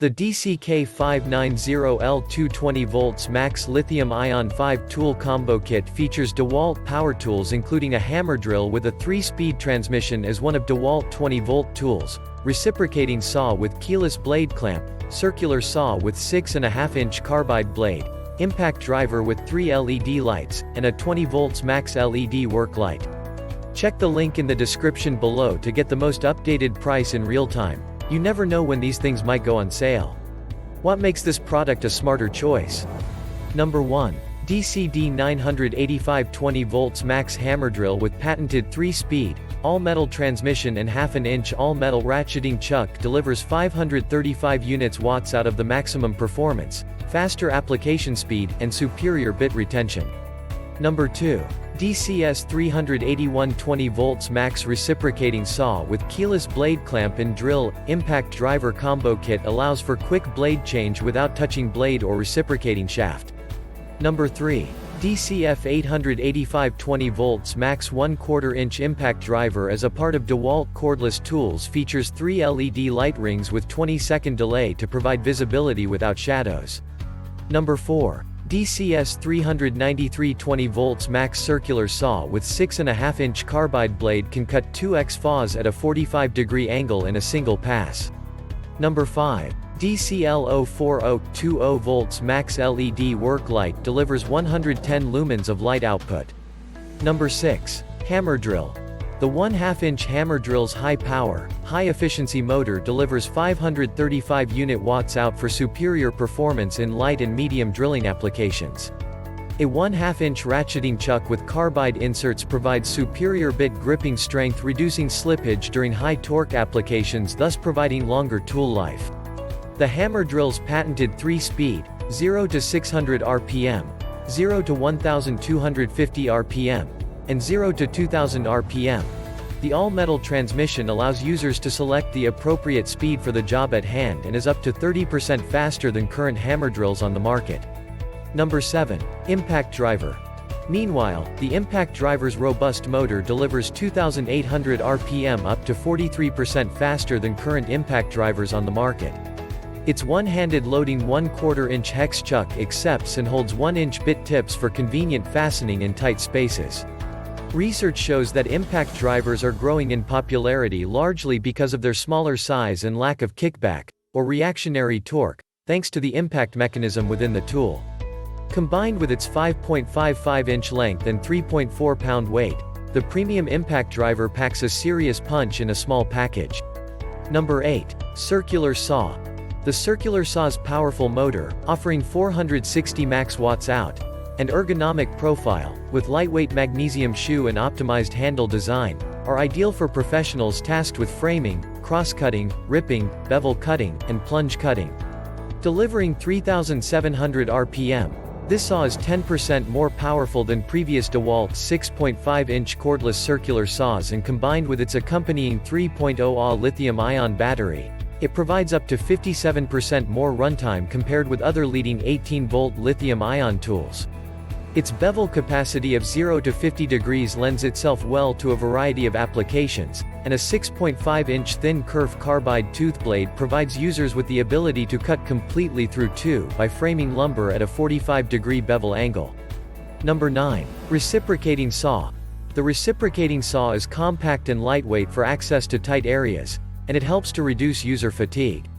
The DCK590L2 20V MAX Lithium Ion 5 tool combo kit features DEWALT power tools including a hammer drill with a 3-speed transmission as one of DEWALT 20V tools, reciprocating saw with keyless blade clamp, circular saw with 6.5-inch carbide blade, impact driver with 3 LED lights, and a 20V MAX LED work light. Check the link in the description below to get the most updated price in real time. You never know when these things might go on sale. What makes this product a smarter choice? Number 1. DCD985 20V MAX hammer drill with patented 3-speed, all-metal transmission and 1/2-inch all-metal ratcheting chuck delivers 535 units watts out of the maximum performance, faster application speed, and superior bit retention. Number 2. DCS 381 20V MAX reciprocating saw with keyless blade clamp and drill, impact driver combo kit allows for quick blade change without touching blade or reciprocating shaft. Number 3. DCF 885 20V MAX 1/4-inch impact driver as a part of DEWALT Cordless tools features 3 LED light rings with 20-second delay to provide visibility without shadows. Number 4. DCS 393 20V MAX circular saw with 6.5-inch carbide blade can cut 2x FAWs at a 45-degree angle in a single pass. Number 5. DCL 04020V MAX LED work light delivers 110 lumens of light output. Number 6. Hammer drill. The 1/2-inch hammer drill's high-power, high-efficiency motor delivers 535 unit watts out for superior performance in light and medium drilling applications. A 1/2-inch ratcheting chuck with carbide inserts provides superior bit gripping strength, reducing slippage during high torque applications, thus providing longer tool life. The hammer drill's patented 3-speed, 0 to 600 RPM, 0 to 1250 RPM, and 0 to 2000 RPM. The all-metal transmission allows users to select the appropriate speed for the job at hand and is up to 30% faster than current hammer drills on the market. Number 7. Impact driver. Meanwhile, the impact driver's robust motor delivers 2800 RPM, up to 43% faster than current impact drivers on the market. Its one-handed loading 1/4-inch hex chuck accepts and holds 1-inch bit tips for convenient fastening in tight spaces. Research shows that impact drivers are growing in popularity largely because of their smaller size and lack of kickback, or reactionary torque, thanks to the impact mechanism within the tool. Combined with its 5.55-inch length and 3.4-pound weight, the premium impact driver packs a serious punch in a small package. Number 8. Circular saw. The circular saw's powerful motor, offering 460 max watts out, and ergonomic profile, with lightweight magnesium shoe and optimized handle design, are ideal for professionals tasked with framing, cross-cutting, ripping, bevel cutting, and plunge cutting. Delivering 3700 RPM, this saw is 10% more powerful than previous DEWALT 6.5-inch cordless circular saws, and combined with its accompanying 3.0 Ah lithium-ion battery, it provides up to 57% more runtime compared with other leading 18-volt lithium-ion tools. Its bevel capacity of 0 to 50 degrees lends itself well to a variety of applications, and a 6.5-inch thin kerf carbide tooth blade provides users with the ability to cut completely through by framing lumber at a 45-degree bevel angle. Number 9. Reciprocating saw. The reciprocating saw is compact and lightweight for access to tight areas, and it helps to reduce user fatigue.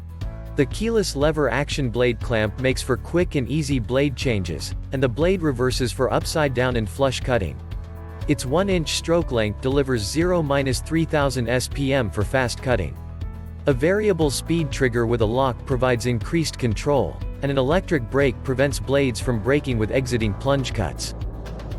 The keyless lever action blade clamp makes for quick and easy blade changes, and the blade reverses for upside down and flush cutting. Its 1-inch stroke length delivers 0-3000 SPM for fast cutting. A variable speed trigger with a lock provides increased control, and an electric brake prevents blades from breaking with exiting plunge cuts.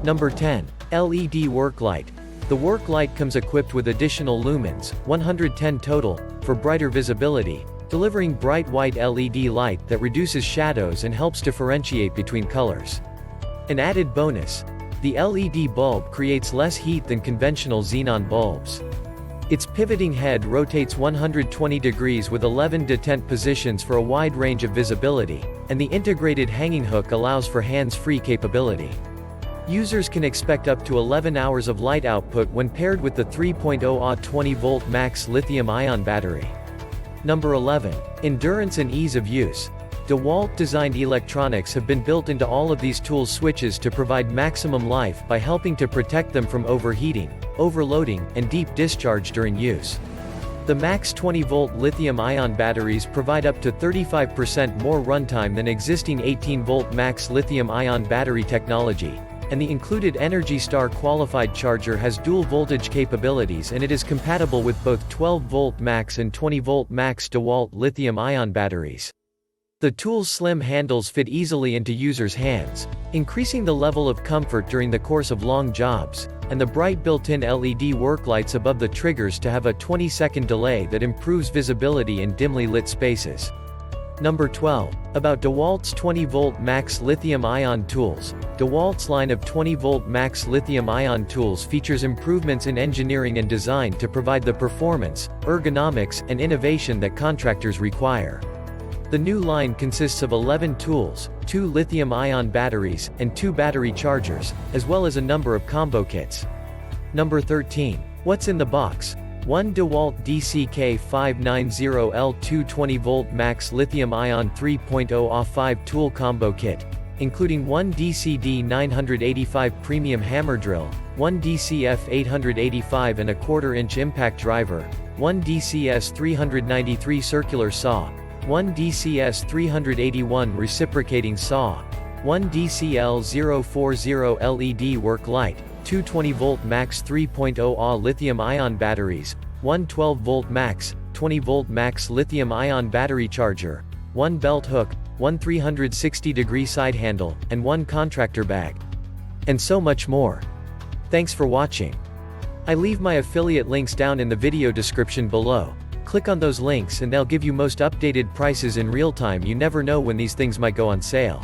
Number 10. LED work light. The work light comes equipped with additional lumens, 110 total, for brighter visibility, delivering bright white LED light that reduces shadows and helps differentiate between colors. An added bonus: the LED bulb creates less heat than conventional xenon bulbs. Its pivoting head rotates 120 degrees with 11 detent positions for a wide range of visibility, and the integrated hanging hook allows for hands-free capability. Users can expect up to 11 hours of light output when paired with the 3.0 Ah 20V MAX Lithium Ion battery. Number 11. Endurance and ease of use. DEWALT-designed electronics have been built into all of these tool switches to provide maximum life by helping to protect them from overheating, overloading, and deep discharge during use. The MAX 20V lithium-ion batteries provide up to 35% more runtime than existing 18V MAX lithium-ion battery technology, and the included Energy Star qualified charger has dual voltage capabilities, and it is compatible with both 12V MAX and 20V MAX DEWALT lithium-ion batteries. The tool's slim handles fit easily into users' hands, increasing the level of comfort during the course of long jobs, and the bright built-in LED work lights above the triggers to have a 20-second delay that improves visibility in dimly lit spaces. Number 12. About DEWALT's 20V MAX Lithium Ion tools. DEWALT's line of 20V MAX Lithium Ion tools features improvements in engineering and design to provide the performance, ergonomics, and innovation that contractors require. The new line consists of 11 tools, 2 lithium-ion batteries, and 2 battery chargers, as well as a number of combo kits. Number 13. What's in the box? 1 DEWALT DCK590L2 20V MAX Lithium Ion 3.0 AW5 tool combo kit, including 1 DCD985 premium hammer drill, 1 DCF 885 and a 1/4 inch impact driver, 1 DCS 393 circular saw, 1 DCS 381 reciprocating saw, 1 DCL040 LED work light, 2 20V MAX 3.0 AW lithium-ion batteries, 1 12V MAX, 20V MAX lithium-ion battery charger, 1 belt hook, 1 360-degree side handle, and 1 contractor bag. And so much more. Thanks for watching. I leave my affiliate links down in the video description below. Click on those links and they'll give you most updated prices in real time. You never know when these things might go on sale.